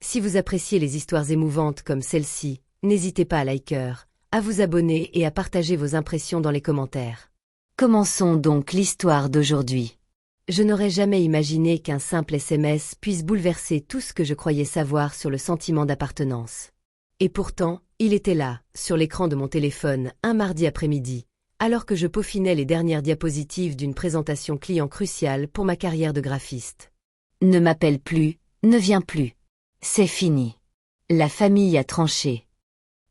Si vous appréciez les histoires émouvantes comme celle-ci, n'hésitez pas à liker, à vous abonner et à partager vos impressions dans les commentaires. Commençons donc l'histoire d'aujourd'hui. Je n'aurais jamais imaginé qu'un simple SMS puisse bouleverser tout ce que je croyais savoir sur le sentiment d'appartenance. Et pourtant, il était là, sur l'écran de mon téléphone, un mardi après-midi, alors que je peaufinais les dernières diapositives d'une présentation client cruciale pour ma carrière de graphiste. Ne m'appelle plus, ne viens plus. C'est fini. La famille a tranché.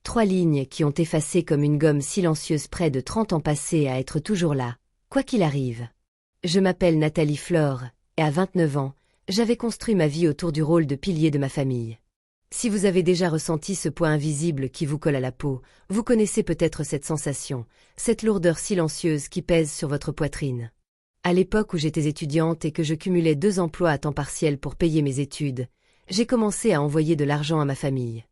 3 lignes qui ont effacé comme une gomme silencieuse près de 30 ans passés à être toujours là, quoi qu'il arrive. Je m'appelle Nathalie Flore, et à 29 ans, j'avais construit ma vie autour du rôle de pilier de ma famille. Si vous avez déjà ressenti ce poids invisible qui vous colle à la peau, vous connaissez peut-être cette sensation, cette lourdeur silencieuse qui pèse sur votre poitrine. À l'époque où j'étais étudiante et que je cumulais 2 emplois à temps partiel pour payer mes études, j'ai commencé à envoyer de l'argent à ma famille.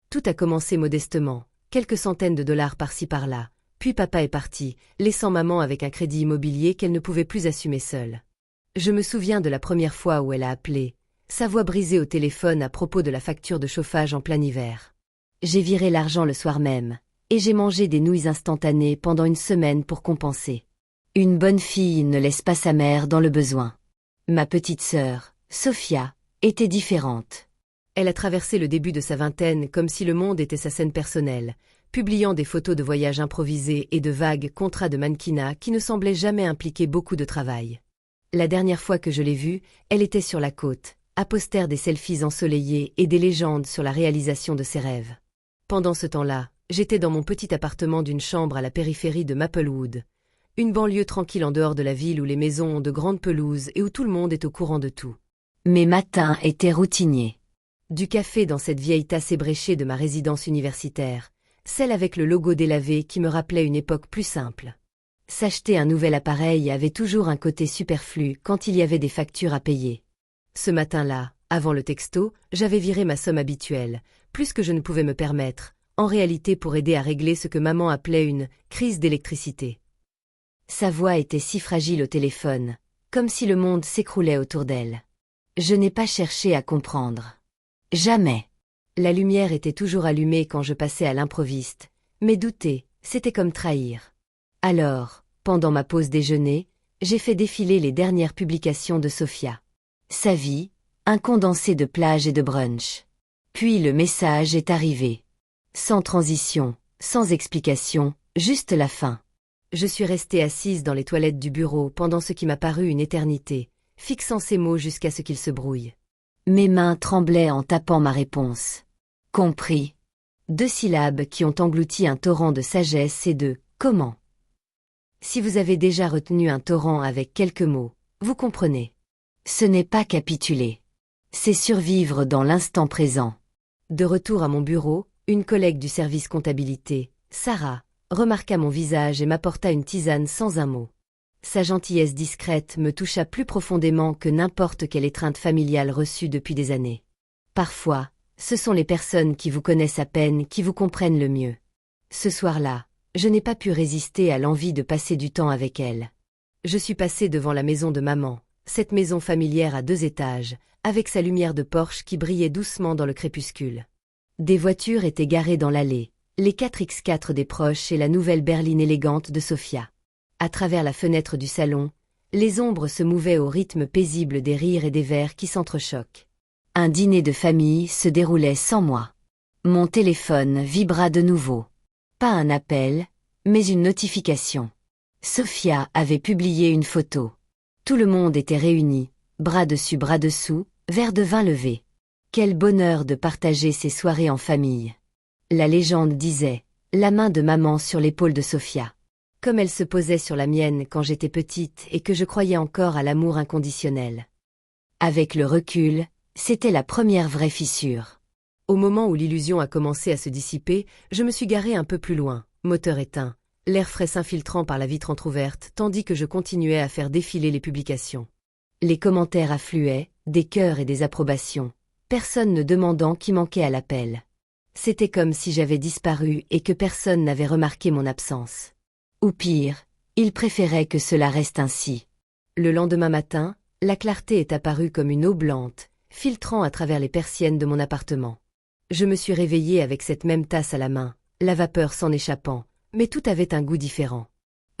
Tout a commencé modestement, quelques centaines de dollars par-ci par-là, puis papa est parti, laissant maman avec un crédit immobilier qu'elle ne pouvait plus assumer seule. Je me souviens de la première fois où elle a appelé, sa voix brisée au téléphone à propos de la facture de chauffage en plein hiver. J'ai viré l'argent le soir même, et j'ai mangé des nouilles instantanées pendant une semaine pour compenser. Une bonne fille ne laisse pas sa mère dans le besoin. Ma petite sœur, Sophia, était différente. Elle a traversé le début de sa vingtaine comme si le monde était sa scène personnelle, publiant des photos de voyages improvisés et de vagues contrats de mannequinat qui ne semblaient jamais impliquer beaucoup de travail. La dernière fois que je l'ai vue, elle était sur la côte, à poster des selfies ensoleillés et des légendes sur la réalisation de ses rêves. Pendant ce temps-là, j'étais dans mon petit appartement d'une chambre à la périphérie de Maplewood, une banlieue tranquille en dehors de la ville où les maisons ont de grandes pelouses et où tout le monde est au courant de tout. Mes matins étaient routiniers. Du café dans cette vieille tasse ébréchée de ma résidence universitaire, celle avec le logo délavé qui me rappelait une époque plus simple. S'acheter un nouvel appareil avait toujours un côté superflu quand il y avait des factures à payer. Ce matin-là, avant le texto, j'avais viré ma somme habituelle, plus que je ne pouvais me permettre, en réalité pour aider à régler ce que maman appelait une « crise d'électricité ». Sa voix était si fragile au téléphone, comme si le monde s'écroulait autour d'elle. Je n'ai pas cherché à comprendre. Jamais. La lumière était toujours allumée quand je passais à l'improviste, mais douter, c'était comme trahir. Alors, pendant ma pause déjeuner, j'ai fait défiler les dernières publications de Sophia. Sa vie, un condensé de plage et de brunch. Puis le message est arrivé. Sans transition, sans explication, juste la fin. Je suis restée assise dans les toilettes du bureau pendant ce qui m'a paru une éternité, fixant ces mots jusqu'à ce qu'ils se brouillent. Mes mains tremblaient en tapant ma réponse. Compris. 2 syllabes qui ont englouti un torrent de sagesse et de « comment ». Si vous avez déjà retenu un torrent avec quelques mots, vous comprenez. Ce n'est pas capituler. C'est survivre dans l'instant présent. De retour à mon bureau, une collègue du service comptabilité, Sarah, remarqua mon visage et m'apporta une tisane sans un mot. Sa gentillesse discrète me toucha plus profondément que n'importe quelle étreinte familiale reçue depuis des années. Parfois, ce sont les personnes qui vous connaissent à peine qui vous comprennent le mieux. Ce soir-là, je n'ai pas pu résister à l'envie de passer du temps avec elle. Je suis passée devant la maison de maman, cette maison familière à 2 étages, avec sa lumière de Porsche qui brillait doucement dans le crépuscule. Des voitures étaient garées dans l'allée, les 4x4 des proches et la nouvelle berline élégante de Sophia. À travers la fenêtre du salon, les ombres se mouvaient au rythme paisible des rires et des verres qui s'entrechoquent. Un dîner de famille se déroulait sans moi. Mon téléphone vibra de nouveau. Pas un appel, mais une notification. Sophia avait publié une photo. Tout le monde était réuni, bras dessus bras dessous, verre de vin levé. Quel bonheur de partager ces soirées en famille. La légende disait, la main de maman sur l'épaule de Sophia. Comme elle se posait sur la mienne quand j'étais petite et que je croyais encore à l'amour inconditionnel. Avec le recul, c'était la première vraie fissure. Au moment où l'illusion a commencé à se dissiper, je me suis garée un peu plus loin, moteur éteint, l'air frais s'infiltrant par la vitre entr'ouverte tandis que je continuais à faire défiler les publications. Les commentaires affluaient, des cœurs et des approbations, personne ne demandant qui manquait à l'appel. C'était comme si j'avais disparu et que personne n'avait remarqué mon absence. Ou pire, il préférait que cela reste ainsi. Le lendemain matin, la clarté est apparue comme une eau blanche, filtrant à travers les persiennes de mon appartement. Je me suis réveillée avec cette même tasse à la main, la vapeur s'en échappant, mais tout avait un goût différent.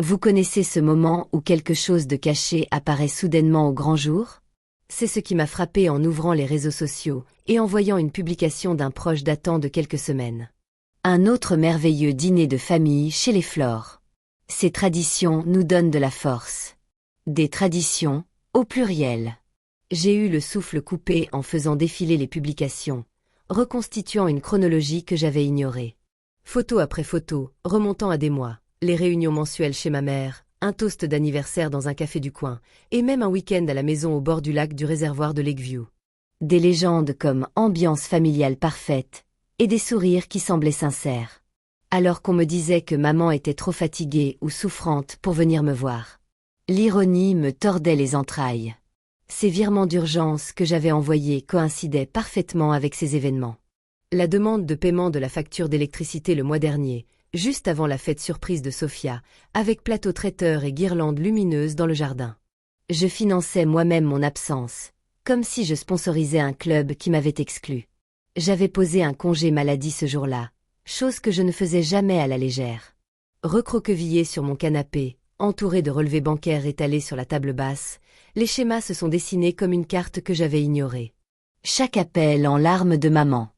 Vous connaissez ce moment où quelque chose de caché apparaît soudainement au grand jour? C'est ce qui m'a frappé en ouvrant les réseaux sociaux et en voyant une publication d'un proche datant de quelques semaines. Un autre merveilleux dîner de famille chez les Flores. Ces traditions nous donnent de la force. Des traditions, au pluriel. J'ai eu le souffle coupé en faisant défiler les publications, reconstituant une chronologie que j'avais ignorée. Photo après photo, remontant à des mois, les réunions mensuelles chez ma mère, un toast d'anniversaire dans un café du coin, et même un week-end à la maison au bord du lac du réservoir de Lakeview. Des légendes comme ambiance familiale parfaite, et des sourires qui semblaient sincères. Alors qu'on me disait que maman était trop fatiguée ou souffrante pour venir me voir. L'ironie me tordait les entrailles. Ces virements d'urgence que j'avais envoyés coïncidaient parfaitement avec ces événements. La demande de paiement de la facture d'électricité le mois dernier, juste avant la fête surprise de Sofia, avec plateau traiteur et guirlandes lumineuses dans le jardin. Je finançais moi-même mon absence, comme si je sponsorisais un club qui m'avait exclu. J'avais posé un congé maladie ce jour-là, chose que je ne faisais jamais à la légère. Recroquevillé sur mon canapé, entouré de relevés bancaires étalés sur la table basse, les schémas se sont dessinés comme une carte que j'avais ignorée. Chaque appel en larmes de maman.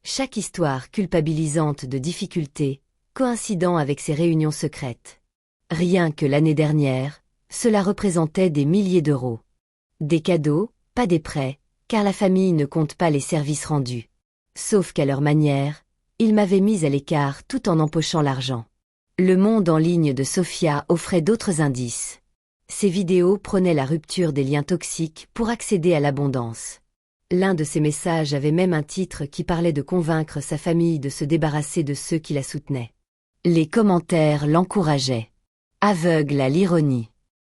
Chaque histoire culpabilisante de difficultés, coïncidant avec ses réunions secrètes. Rien que l'année dernière, cela représentait des milliers d'euros. Des cadeaux, pas des prêts, car la famille ne compte pas les services rendus. Sauf qu'à leur manière, ils m'avaient mise à l'écart tout en empochant l'argent. Le monde en ligne de Sofia offrait d'autres indices. Ces vidéos prônaient la rupture des liens toxiques pour accéder à l'abondance. L'un de ces messages avait même un titre qui parlait de convaincre sa famille de se débarrasser de ceux qui la soutenaient. Les commentaires l'encourageaient. Aveugle à l'ironie.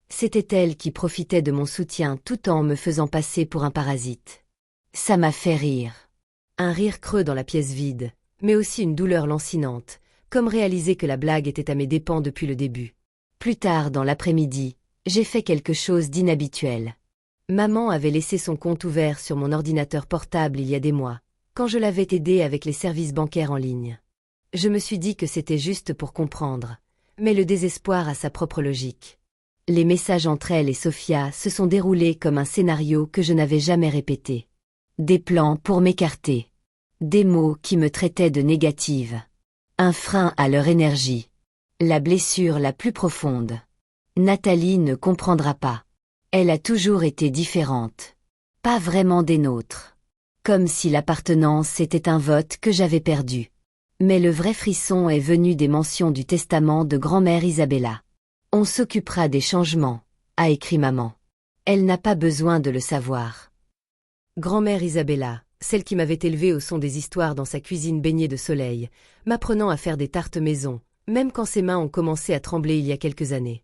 C'était elle qui profitait de mon soutien tout en me faisant passer pour un parasite. Ça m'a fait rire. Un rire creux dans la pièce vide, mais aussi une douleur lancinante, comme réaliser que la blague était à mes dépens depuis le début. Plus tard dans l'après-midi, j'ai fait quelque chose d'inhabituel. Maman avait laissé son compte ouvert sur mon ordinateur portable il y a des mois, quand je l'avais aidée avec les services bancaires en ligne. Je me suis dit que c'était juste pour comprendre, mais le désespoir a sa propre logique. Les messages entre elle et Sofia se sont déroulés comme un scénario que je n'avais jamais répété. Des plans pour m'écarter. Des mots qui me traitaient de négative. Un frein à leur énergie. La blessure la plus profonde. Nathalie ne comprendra pas. Elle a toujours été différente. Pas vraiment des nôtres. Comme si l'appartenance était un vote que j'avais perdu. Mais le vrai frisson est venu des mentions du testament de grand-mère Isabella. On s'occupera des changements, a écrit maman. Elle n'a pas besoin de le savoir. Grand-mère Isabella, celle qui m'avait élevée au son des histoires dans sa cuisine baignée de soleil, m'apprenant à faire des tartes maison, même quand ses mains ont commencé à trembler il y a quelques années.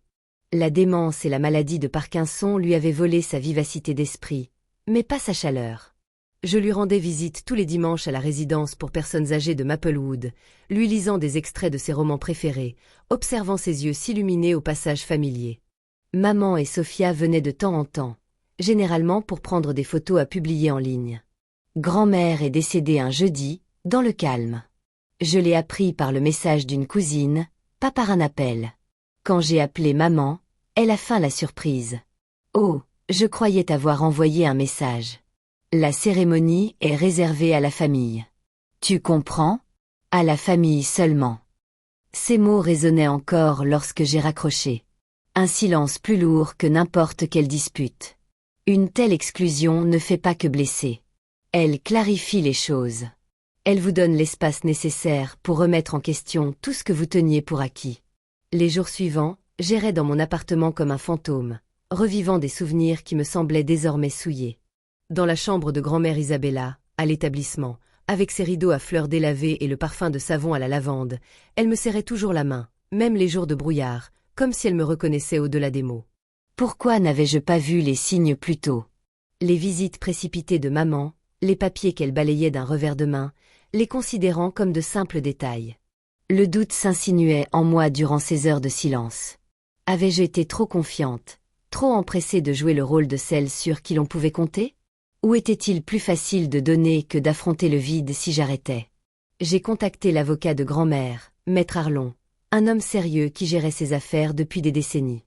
La démence et la maladie de Parkinson lui avaient volé sa vivacité d'esprit, mais pas sa chaleur. Je lui rendais visite tous les dimanches à la résidence pour personnes âgées de Maplewood, lui lisant des extraits de ses romans préférés, observant ses yeux s'illuminer au passage familier. Maman et Sofia venaient de temps en temps, généralement pour prendre des photos à publier en ligne. Grand-mère est décédée un jeudi, dans le calme. Je l'ai appris par le message d'une cousine, pas par un appel. Quand j'ai appelé maman, elle a feint la surprise. Oh, je croyais avoir envoyé un message. La cérémonie est réservée à la famille. Tu comprends? À la famille seulement. Ces mots résonnaient encore lorsque j'ai raccroché. Un silence plus lourd que n'importe quelle dispute. Une telle exclusion ne fait pas que blesser. Elle clarifie les choses. Elle vous donne l'espace nécessaire pour remettre en question tout ce que vous teniez pour acquis. Les jours suivants, j'errais dans mon appartement comme un fantôme, revivant des souvenirs qui me semblaient désormais souillés. Dans la chambre de grand-mère Isabella, à l'établissement, avec ses rideaux à fleurs délavées et le parfum de savon à la lavande, elle me serrait toujours la main, même les jours de brouillard, comme si elle me reconnaissait au-delà des mots. Pourquoi n'avais-je pas vu les signes plus tôt? Les visites précipitées de maman, les papiers qu'elle balayait d'un revers de main, les considérant comme de simples détails. Le doute s'insinuait en moi durant ces heures de silence. Avais-je été trop confiante, trop empressée de jouer le rôle de celle sur qui l'on pouvait compter? Ou était-il plus facile de donner que d'affronter le vide si j'arrêtais? J'ai contacté l'avocat de grand-mère, Maître Arlon, un homme sérieux qui gérait ses affaires depuis des décennies.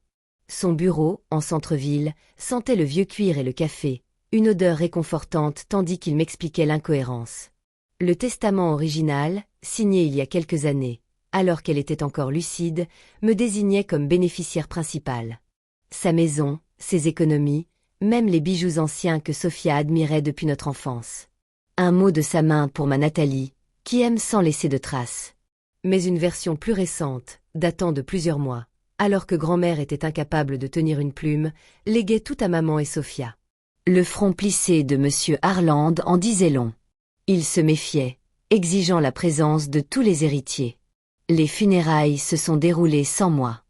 Son bureau, en centre-ville, sentait le vieux cuir et le café, une odeur réconfortante tandis qu'il m'expliquait l'incohérence. Le testament original, signé il y a quelques années, alors qu'elle était encore lucide, me désignait comme bénéficiaire principal. Sa maison, ses économies, même les bijoux anciens que Sophia admirait depuis notre enfance. Un mot de sa main pour ma Nathalie, qui aime sans laisser de traces. Mais une version plus récente, datant de plusieurs mois, alors que grand-mère était incapable de tenir une plume, léguait tout à maman et Sophia. Le front plissé de M. Harland en disait long. Il se méfiait, exigeant la présence de tous les héritiers. Les funérailles se sont déroulées sans moi.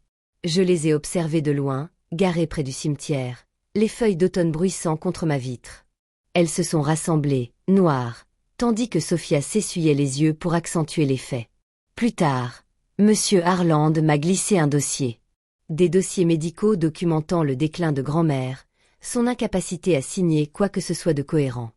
Je les ai observées de loin, garées près du cimetière, les feuilles d'automne bruissant contre ma vitre. Elles se sont rassemblées, noires, tandis que Sophia s'essuyait les yeux pour accentuer l'effet. Plus tard, M. Harland m'a glissé un dossier. Des dossiers médicaux documentant le déclin de grand-mère, son incapacité à signer quoi que ce soit de cohérent.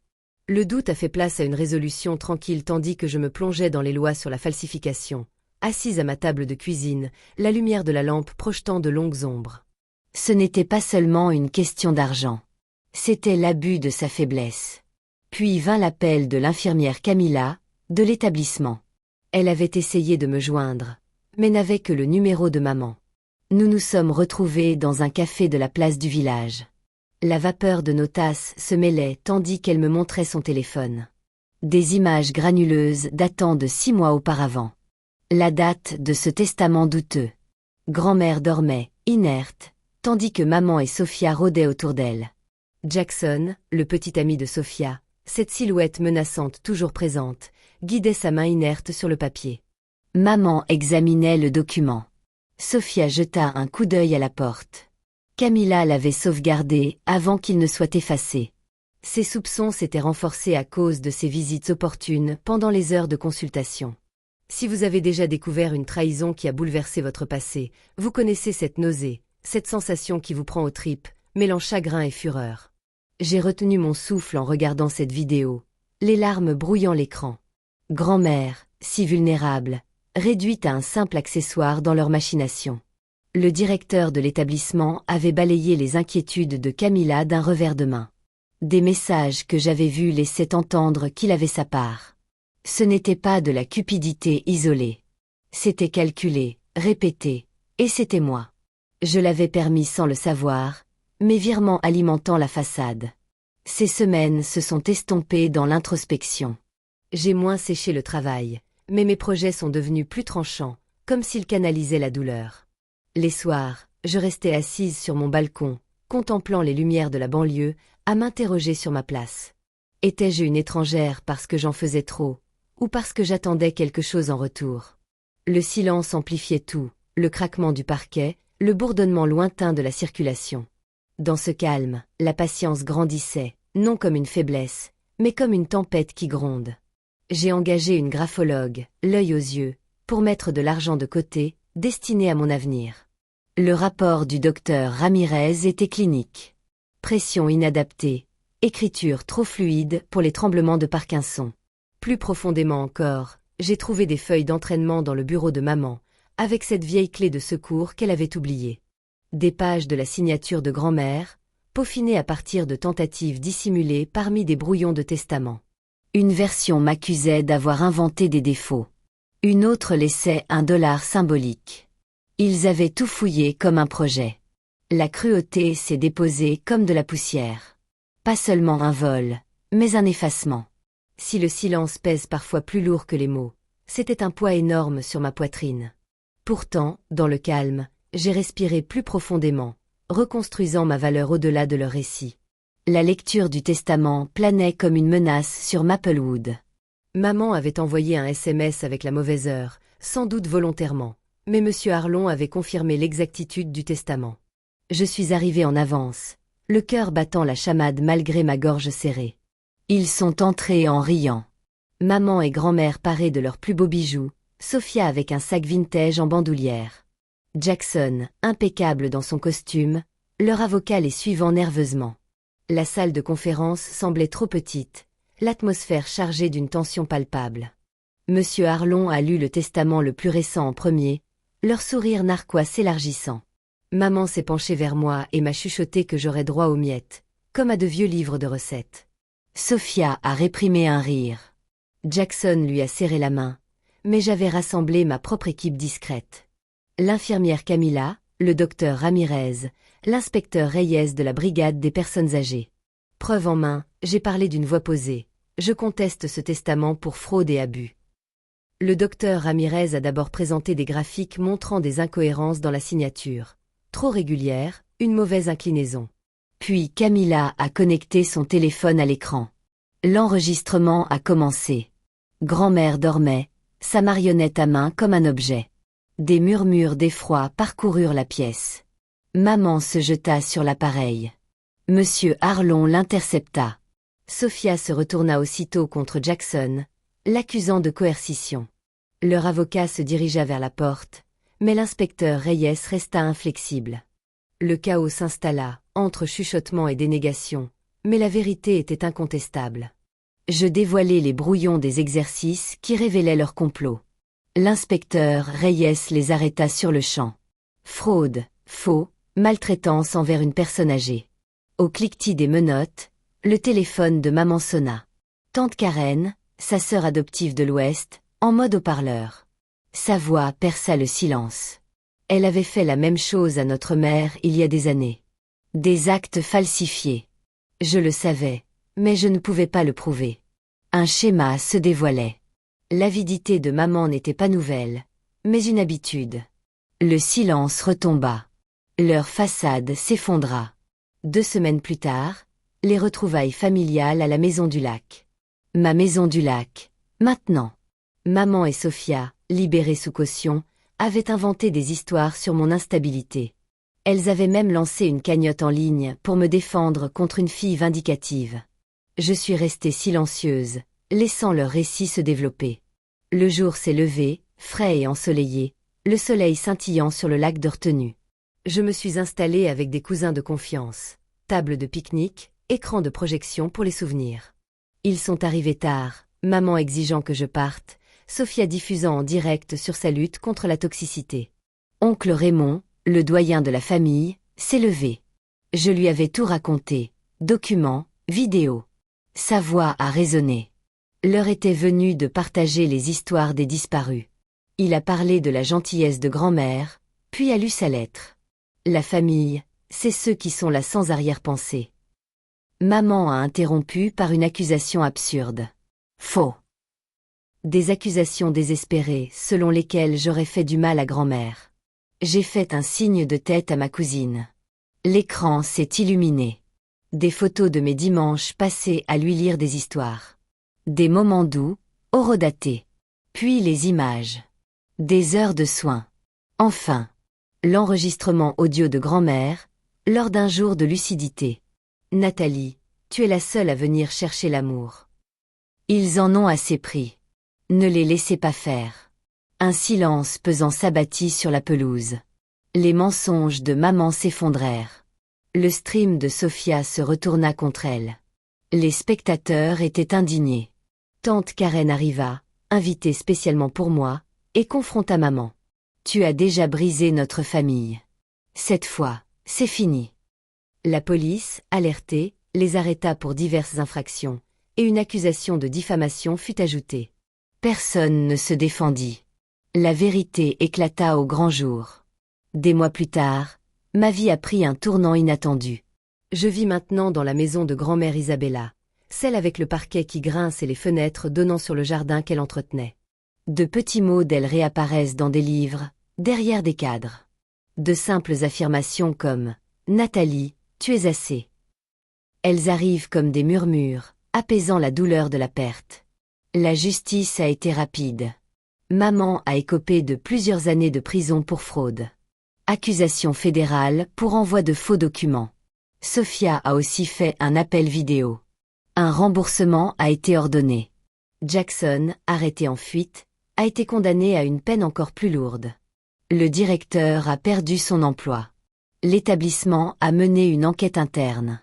Le doute a fait place à une résolution tranquille tandis que je me plongeais dans les lois sur la falsification, assise à ma table de cuisine, la lumière de la lampe projetant de longues ombres. Ce n'était pas seulement une question d'argent. C'était l'abus de sa faiblesse. Puis vint l'appel de l'infirmière Camilla, de l'établissement. Elle avait essayé de me joindre, mais n'avait que le numéro de maman. Nous nous sommes retrouvés dans un café de la place du village. La vapeur de nos tasses se mêlait tandis qu'elle me montrait son téléphone. Des images granuleuses datant de 6 mois auparavant. La date de ce testament douteux. Grand-mère dormait, inerte, tandis que maman et Sophia rôdaient autour d'elle. Jackson, le petit ami de Sophia, cette silhouette menaçante toujours présente, guidait sa main inerte sur le papier. Maman examinait le document. Sophia jeta un coup d'œil à la porte. Camilla l'avait sauvegardé avant qu'il ne soit effacé. Ses soupçons s'étaient renforcés à cause de ses visites opportunes pendant les heures de consultation. Si vous avez déjà découvert une trahison qui a bouleversé votre passé, vous connaissez cette nausée, cette sensation qui vous prend aux tripes, mêlant chagrin et fureur. J'ai retenu mon souffle en regardant cette vidéo, les larmes brouillant l'écran. Grand-mère, si vulnérable, réduite à un simple accessoire dans leur machination. Le directeur de l'établissement avait balayé les inquiétudes de Camilla d'un revers de main. Des messages que j'avais vus laissaient entendre qu'il avait sa part. Ce n'était pas de la cupidité isolée. C'était calculé, répété, et c'était moi. Je l'avais permis sans le savoir, mes virements alimentant la façade. Ces semaines se sont estompées dans l'introspection. J'ai moins séché le travail, mais mes projets sont devenus plus tranchants, comme s'ils canalisaient la douleur. Les soirs, je restais assise sur mon balcon, contemplant les lumières de la banlieue, à m'interroger sur ma place. Étais-je une étrangère parce que j'en faisais trop, ou parce que j'attendais quelque chose en retour? Le silence amplifiait tout, le craquement du parquet, le bourdonnement lointain de la circulation. Dans ce calme, la patience grandissait, non comme une faiblesse, mais comme une tempête qui gronde. J'ai engagé une graphologue, l'œil aux yeux, pour mettre de l'argent de côté, destiné à mon avenir. Le rapport du docteur Ramirez était clinique. Pression inadaptée, écriture trop fluide pour les tremblements de Parkinson. Plus profondément encore, j'ai trouvé des feuilles d'entraînement dans le bureau de maman, avec cette vieille clé de secours qu'elle avait oubliée. Des pages de la signature de grand-mère, peaufinées à partir de tentatives dissimulées parmi des brouillons de testament. Une version m'accusait d'avoir inventé des défauts. Une autre laissait $1 symbolique. Ils avaient tout fouillé comme un projet. La cruauté s'est déposée comme de la poussière. Pas seulement un vol, mais un effacement. Si le silence pèse parfois plus lourd que les mots, c'était un poids énorme sur ma poitrine. Pourtant, dans le calme, j'ai respiré plus profondément, reconstruisant ma valeur au-delà de leur récit. La lecture du testament planait comme une menace sur Maplewood. Maman avait envoyé un SMS avec la mauvaise heure, sans doute volontairement, mais M. Harlon avait confirmé l'exactitude du testament. Je suis arrivée en avance, le cœur battant la chamade malgré ma gorge serrée. Ils sont entrés en riant. Maman et grand-mère parées de leurs plus beaux bijoux, Sophia avec un sac vintage en bandoulière. Jackson, impeccable dans son costume, leur avocat les suivant nerveusement. La salle de conférence semblait trop petite, l'atmosphère chargée d'une tension palpable. Monsieur Arlon a lu le testament le plus récent en premier, leur sourire narquois s'élargissant. Maman s'est penchée vers moi et m'a chuchoté que j'aurais droit aux miettes, comme à de vieux livres de recettes. Sophia a réprimé un rire. Jackson lui a serré la main, mais j'avais rassemblé ma propre équipe discrète. L'infirmière Camilla, le docteur Ramirez, l'inspecteur Reyes de la brigade des personnes âgées. Preuve en main, j'ai parlé d'une voix posée. Je conteste ce testament pour fraude et abus. Le docteur Ramirez a d'abord présenté des graphiques montrant des incohérences dans la signature. Trop régulière, une mauvaise inclinaison. Puis Camilla a connecté son téléphone à l'écran. L'enregistrement a commencé. Grand-mère dormait, sa marionnette à main comme un objet. Des murmures d'effroi parcoururent la pièce. Maman se jeta sur l'appareil. Monsieur Arlon l'intercepta. Sophia se retourna aussitôt contre Jackson, l'accusant de coercition. Leur avocat se dirigea vers la porte, mais l'inspecteur Reyes resta inflexible. Le chaos s'installa, entre chuchotements et dénégations, mais la vérité était incontestable. Je dévoilai les brouillons des exercices qui révélaient leur complot. L'inspecteur Reyes les arrêta sur le champ. Fraude, faux, maltraitance envers une personne âgée. Au cliquetis des menottes, le téléphone de maman sonna. Tante Karen, sa sœur adoptive de l'Ouest, en mode haut-parleur. Sa voix perça le silence. Elle avait fait la même chose à notre mère il y a des années. Des actes falsifiés. Je le savais, mais je ne pouvais pas le prouver. Un schéma se dévoilait. L'avidité de maman n'était pas nouvelle, mais une habitude. Le silence retomba. Leur façade s'effondra. 2 semaines plus tard, les retrouvailles familiales à la Maison du Lac. Ma Maison du Lac, maintenant. Maman et Sophia, libérées sous caution, avaient inventé des histoires sur mon instabilité. Elles avaient même lancé une cagnotte en ligne pour me défendre contre une fille vindicative. Je suis restée silencieuse, laissant leur récit se développer. Le jour s'est levé, frais et ensoleillé, le soleil scintillant sur le lac de retenue. Je me suis installée avec des cousins de confiance, table de pique-nique, écran de projection pour les souvenirs. Ils sont arrivés tard, maman exigeant que je parte, Sophia diffusant en direct sur sa lutte contre la toxicité. Oncle Raymond, le doyen de la famille, s'est levé. Je lui avais tout raconté, documents, vidéos. Sa voix a résonné. L'heure était venue de partager les histoires des disparus. Il a parlé de la gentillesse de grand-mère, puis a lu sa lettre. La famille, c'est ceux qui sont là sans arrière-pensée. Maman a interrompu par une accusation absurde. Faux. Des accusations désespérées selon lesquelles j'aurais fait du mal à grand-mère. J'ai fait un signe de tête à ma cousine. L'écran s'est illuminé. Des photos de mes dimanches passés à lui lire des histoires. Des moments doux, horodatés. Puis les images. Des heures de soins. Enfin, l'enregistrement audio de grand-mère, lors d'un jour de lucidité. Nathalie, tu es la seule à venir chercher l'amour. Ils en ont assez pris. Ne les laissez pas faire. Un silence pesant s'abattit sur la pelouse. Les mensonges de maman s'effondrèrent. Le stream de Sophia se retourna contre elle. Les spectateurs étaient indignés. Tante Karen arriva, invitée spécialement pour moi, et confronta maman. Tu as déjà brisé notre famille. Cette fois, c'est fini. La police, alertée, les arrêta pour diverses infractions, et une accusation de diffamation fut ajoutée. Personne ne se défendit. La vérité éclata au grand jour. Des mois plus tard, ma vie a pris un tournant inattendu. Je vis maintenant dans la maison de grand-mère Isabella, celle avec le parquet qui grince et les fenêtres donnant sur le jardin qu'elle entretenait. De petits mots d'elle réapparaissent dans des livres, derrière des cadres. De simples affirmations comme « Nathalie, tu es assez ». Elles arrivent comme des murmures, apaisant la douleur de la perte. La justice a été rapide. Maman a écopé de plusieurs années de prison pour fraude. Accusation fédérale pour envoi de faux documents. Sophia a aussi fait un appel vidéo. Un remboursement a été ordonné. Jackson, arrêté en fuite, a été condamné à une peine encore plus lourde. Le directeur a perdu son emploi. L'établissement a mené une enquête interne.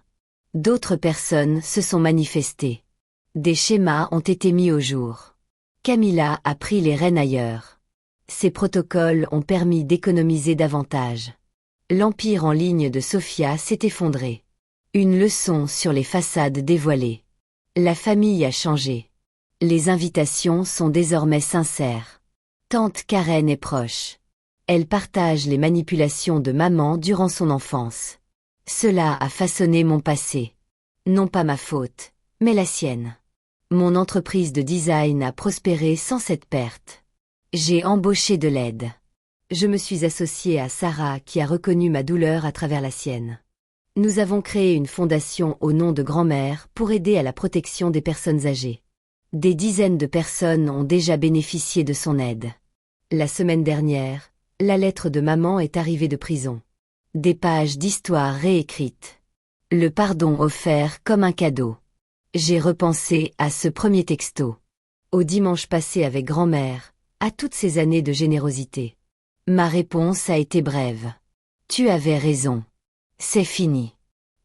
D'autres personnes se sont manifestées. Des schémas ont été mis au jour. Camilla a pris les rênes ailleurs. Ces protocoles ont permis d'économiser davantage. L'empire en ligne de Sophia s'est effondré. Une leçon sur les façades dévoilées. La famille a changé. Les invitations sont désormais sincères. Tante Karen est proche. Elle partage les manipulations de maman durant son enfance. Cela a façonné mon passé. Non pas ma faute, mais la sienne. Mon entreprise de design a prospéré sans cette perte. J'ai embauché de l'aide. Je me suis associée à Sarah qui a reconnu ma douleur à travers la sienne. Nous avons créé une fondation au nom de grand-mère pour aider à la protection des personnes âgées. Des dizaines de personnes ont déjà bénéficié de son aide. La semaine dernière, la lettre de maman est arrivée de prison. Des pages d'histoire réécrites. Le pardon offert comme un cadeau. J'ai repensé à ce premier texto. Au dimanche passé avec grand-mère, à toutes ces années de générosité. Ma réponse a été brève. Tu avais raison. C'est fini.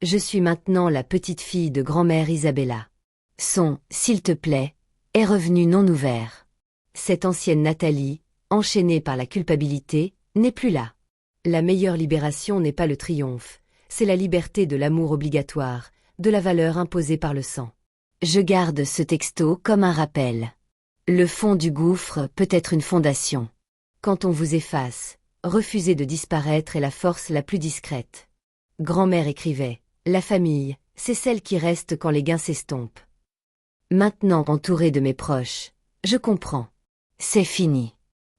Je suis maintenant la petite fille de grand-mère Isabella. Son « s'il te plaît » est revenu non ouvert. Cette ancienne Nathalie, enchaînée par la culpabilité, n'est plus là. La meilleure libération n'est pas le triomphe, c'est la liberté de l'amour obligatoire, de la valeur imposée par le sang. Je garde ce texto comme un rappel. Le fond du gouffre peut être une fondation. Quand on vous efface, refuser de disparaître est la force la plus discrète. Grand-mère écrivait, la famille, c'est celle qui reste quand les gains s'estompent. Maintenant entourée de mes proches, je comprends. C'est fini.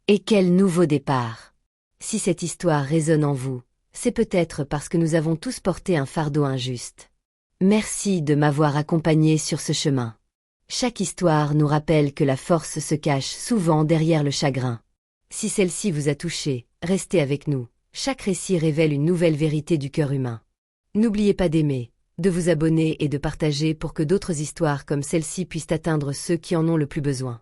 Et quel nouveau départ. Si cette histoire résonne en vous, c'est peut-être parce que nous avons tous porté un fardeau injuste. Merci de m'avoir accompagné sur ce chemin. Chaque histoire nous rappelle que la force se cache souvent derrière le chagrin. Si celle-ci vous a touché, restez avec nous. Chaque récit révèle une nouvelle vérité du cœur humain. N'oubliez pas d'aimer, de vous abonner et de partager pour que d'autres histoires comme celle-ci puissent atteindre ceux qui en ont le plus besoin.